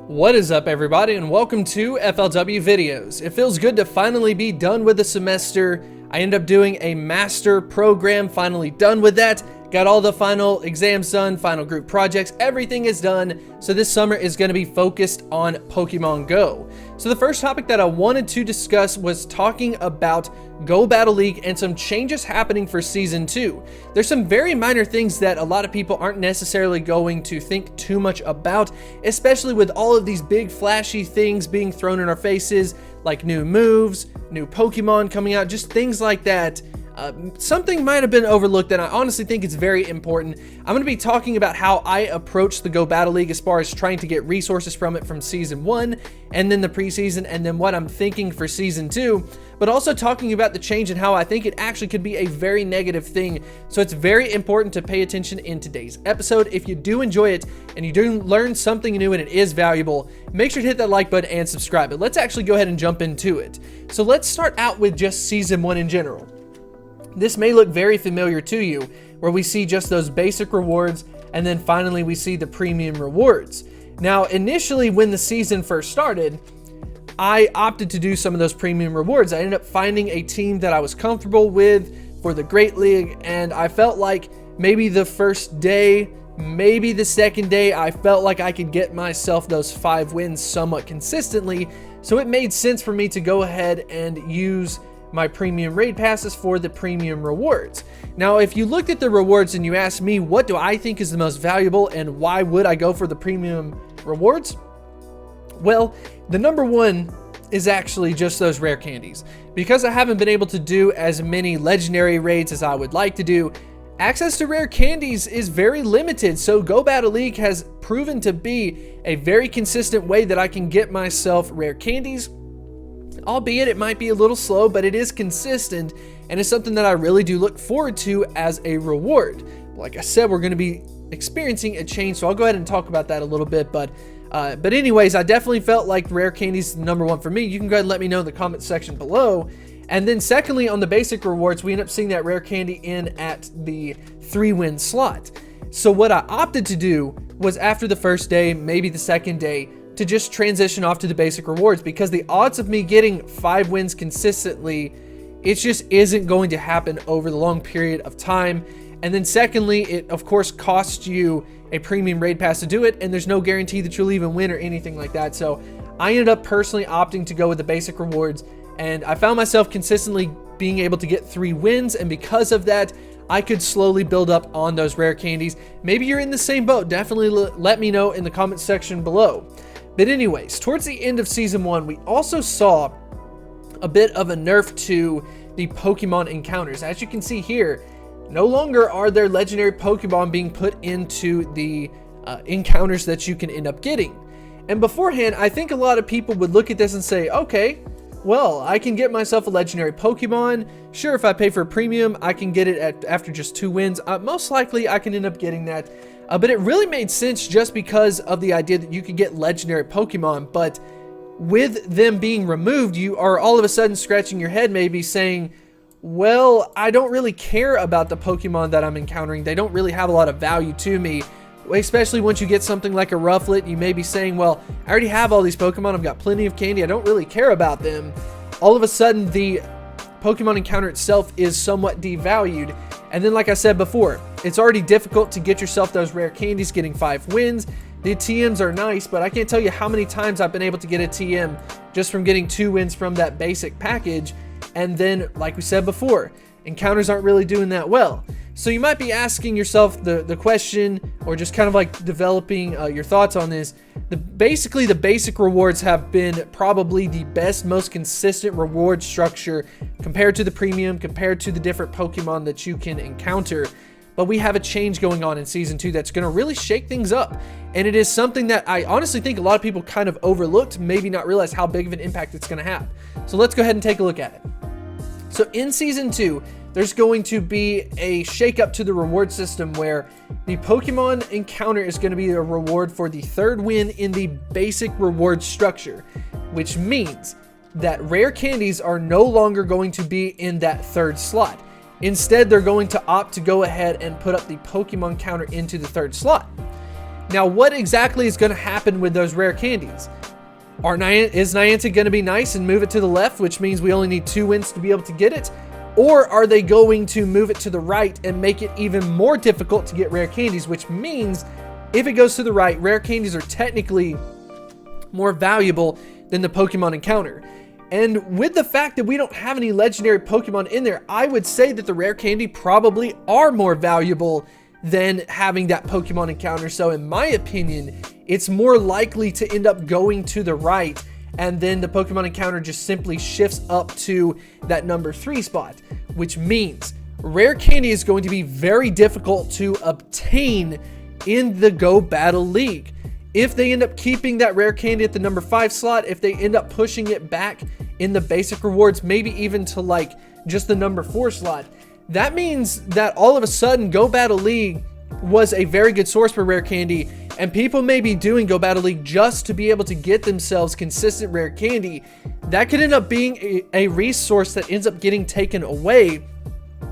What is up, everybody, and welcome to FLW Videos. It feels good to finally be done with the semester. I ended up doing a master program, finally done with that. Got all the final exams done, final group projects, everything is done. So this summer is going to be focused on Pokemon Go. So the first topic that I wanted to discuss was talking about Go Battle League and some changes happening for Season 2. There's some very minor things that a lot of people aren't necessarily going to think too much about, especially with all of these big flashy things being thrown in our faces, like new moves, new Pokemon coming out, just things like that. Something might have been overlooked, and I honestly think it's very important. I'm going to be talking about how I approach the Go Battle League as far as trying to get resources from it from Season 1, and then the preseason, and then what I'm thinking for Season 2, but also talking about the change and how I think it actually could be a very negative thing. So it's very important to pay attention in today's episode. If you do enjoy it, and you do learn something new and it is valuable, make sure to hit that like button and subscribe. But let's actually go ahead and jump into it. So let's start out with just Season 1 in general. This may look very familiar to you, where we see just those basic rewards, and then finally we see the premium rewards. Now, initially when the season first started, I opted to do some of those premium rewards. I ended up finding a team that I was comfortable with for the Great League, and I felt like maybe the first day, maybe the second day, I felt like I could get myself those 5 wins somewhat consistently, so it made sense for me to go ahead and use my premium raid passes for the premium rewards. Now, if you looked at the rewards and you asked me what do I think is the most valuable and why would I go for the premium rewards? Well, the number one is actually just those rare candies. Because I haven't been able to do as many legendary raids as I would like to do, access to rare candies is very limited. So Go Battle League has proven to be a very consistent way that I can get myself rare candies. Albeit it might be a little slow, but it is consistent and it's something that I really do look forward to as a reward. Like I said, we're going to be experiencing a change, so I'll go ahead and talk about that a little bit. But anyways, I definitely felt like rare candies is the number one for me. You can go ahead and let me know in the comment section below. And then secondly, on the basic rewards, we end up seeing that rare candy in at the 3-win slot. So what I opted to do was after the first day, maybe the second day, to just transition off to the basic rewards, because the odds of me getting 5 wins consistently, it just isn't going to happen over the long period of time. And then secondly, it of course costs you a premium raid pass to do it, and there's no guarantee that you'll even win or anything like that. So I ended up personally opting to go with the basic rewards, and I found myself consistently being able to get 3 wins, and because of that, I could slowly build up on those rare candies. Maybe you're in the same boat. Definitely let me know in the comment section below. But anyways, towards the end of Season 1, we also saw a bit of a nerf to the Pokemon encounters. As you can see here, no longer are there legendary Pokemon being put into the encounters that you can end up getting. And beforehand, I think a lot of people would look at this and say, okay, well, I can get myself a legendary Pokemon. Sure, if I pay for a premium, I can get it after just 2 wins. Most likely, I can end up getting that. But it really made sense just because of the idea that you could get legendary Pokemon. But with them being removed, you are all of a sudden scratching your head, maybe saying, well, I don't really care about the Pokemon that I'm encountering. They don't really have a lot of value to me. Especially once you get something like a Rufflet, you may be saying, well, I already have all these Pokemon. I've got plenty of candy. I don't really care about them. All of a sudden, the Pokemon encounter itself is somewhat devalued. And then, like I said before, it's already difficult to get yourself those rare candies, getting 5 wins. The TMs are nice, but I can't tell you how many times I've been able to get a TM just from getting 2 wins from that basic package. And then, like we said before, encounters aren't really doing that well. So you might be asking yourself the question, or just kind of like developing your thoughts on this. Basically, the basic rewards have been probably the best, most consistent reward structure compared to the premium, compared to the different Pokemon that you can encounter. But we have a change going on in Season 2 that's going to really shake things up. And it is something that I honestly think a lot of people kind of overlooked, maybe not realize how big of an impact it's going to have. So let's go ahead and take a look at it. So in Season 2, there's going to be a shakeup to the reward system where the Pokemon encounter is going to be a reward for the 3rd win in the basic reward structure, which means that rare candies are no longer going to be in that 3rd slot. Instead, they're going to opt to go ahead and put up the Pokemon counter into the 3rd slot. Now, what exactly is going to happen with those rare candies? Is Niantic going to be nice and move it to the left, which means we only need 2 wins to be able to get it? Or are they going to move it to the right and make it even more difficult to get rare candies, which means if it goes to the right, rare candies are technically more valuable than the Pokemon encounter. And with the fact that we don't have any legendary Pokemon in there, I would say that the rare candy probably are more valuable than having that Pokemon encounter. So in my opinion, it's more likely to end up going to the right, and then the Pokemon encounter just simply shifts up to that number 3 spot, which means rare candy is going to be very difficult to obtain in the Go Battle League. If they end up keeping that rare candy at the number 5 slot, if they end up pushing it back in the basic rewards, maybe even to like just the number 4 slot, that means that all of a sudden Go Battle League was a very good source for rare candy, and people may be doing Go Battle League just to be able to get themselves consistent rare candy. That could end up being a resource that ends up getting taken away,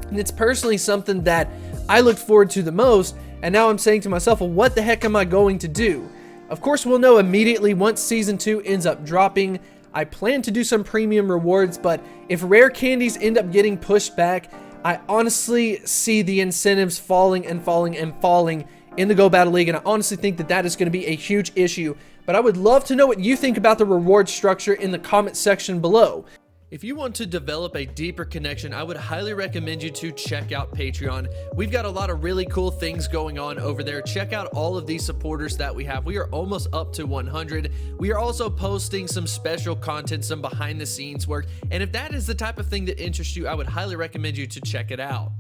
and it's personally something that I looked forward to the most. And now I'm saying to myself, well, what the heck am I going to do? Of course, we'll know immediately once Season 2 ends up dropping. I plan to do some premium rewards, but if rare candies end up getting pushed back, I honestly see the incentives falling and falling and falling in the Go Battle League, and I honestly think that that is going to be a huge issue. But I would love to know what you think about the reward structure in the comment section below. If you want to develop a deeper connection, I would highly recommend you to check out Patreon. We've got a lot of really cool things going on over there. Check out all of these supporters that we have. We are almost up to 100. We are also posting some special content, some behind the scenes work. And if that is the type of thing that interests you, I would highly recommend you to check it out.